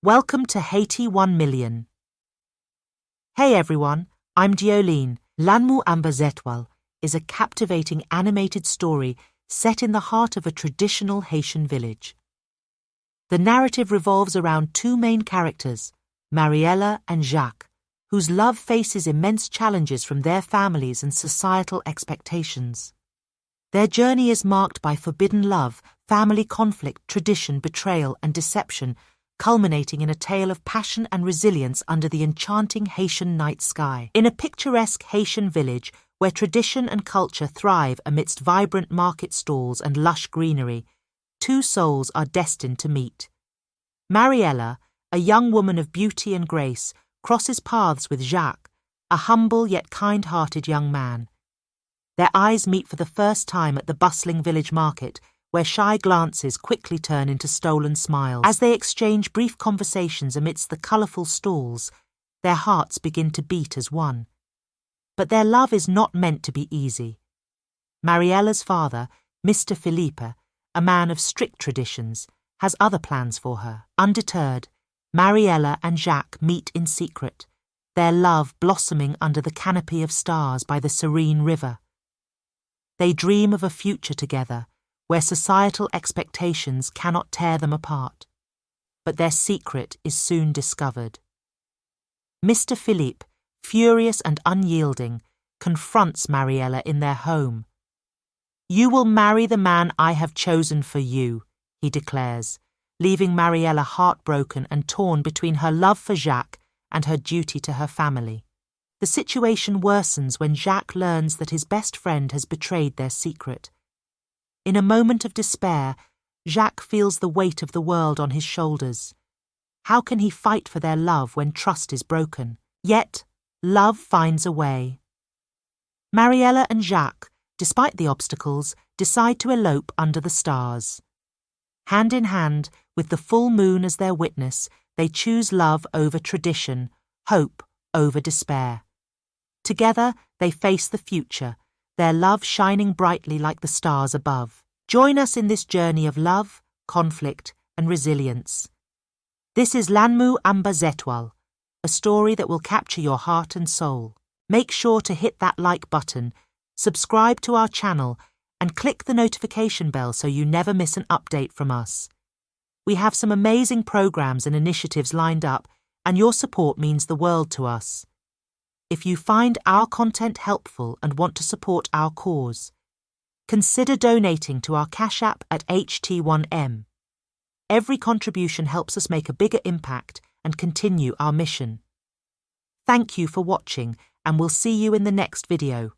Welcome to Haiti 1 million. Hey everyone, I'm Jolene. Lanmou Anba Zetwal is a captivating animated story set in the heart of a traditional Haitian village. The narrative revolves around two main characters, Marisol and Jacques, whose love faces immense challenges from their families and societal expectations. Their journey is marked by forbidden love, family conflict, tradition, betrayal, and deception, culminating in a tale of passion and resilience under the enchanting Haitian night sky. In a picturesque Haitian village where tradition and culture thrive amidst vibrant market stalls and lush greenery, two souls are destined to meet. Marisol, a young woman of beauty and grace, crosses paths with Jacques, a humble yet kind-hearted young man. Their eyes meet for the first time at the bustling village market, where shy glances quickly turn into stolen smiles. As they exchange brief conversations amidst the colourful stalls, their hearts begin to beat as one. But their love is not meant to be easy. Marisol's father, Mr. Philippe, a man of strict traditions, has other plans for her. Undeterred, Marisol and Jacques meet in secret, their love blossoming under the canopy of stars by the serene river. They dream of a future together, where societal expectations cannot tear them apart. But their secret is soon discovered. Mr. Philippe, furious and unyielding, confronts Marisol in their home. "You will marry the man I have chosen for you," he declares, leaving Marisol heartbroken and torn between her love for Jacques and her duty to her family. The situation worsens when Jacques learns that his best friend has betrayed their secret. In a moment of despair, Jacques feels the weight of the world on his shoulders. How can he fight for their love when trust is broken? Yet, love finds a way. Marisol and Jacques, despite the obstacles, decide to elope under the stars. Hand in hand, with the full moon as their witness, they choose love over tradition, hope over despair. Together, they face the future, their love shining brightly like the stars above. Join us in this journey of love, conflict, and resilience. This is Lanmou Anba Zetwal, a story that will capture your heart and soul. Make sure to hit that like button, subscribe to our channel, and click the notification bell so you never miss an update from us. We have some amazing programs and initiatives lined up, and your support means the world to us. If you find our content helpful and want to support our cause, consider donating to our Cash App at HT1M. Every contribution helps us make a bigger impact and continue our mission. Thank you for watching, and we'll see you in the next video.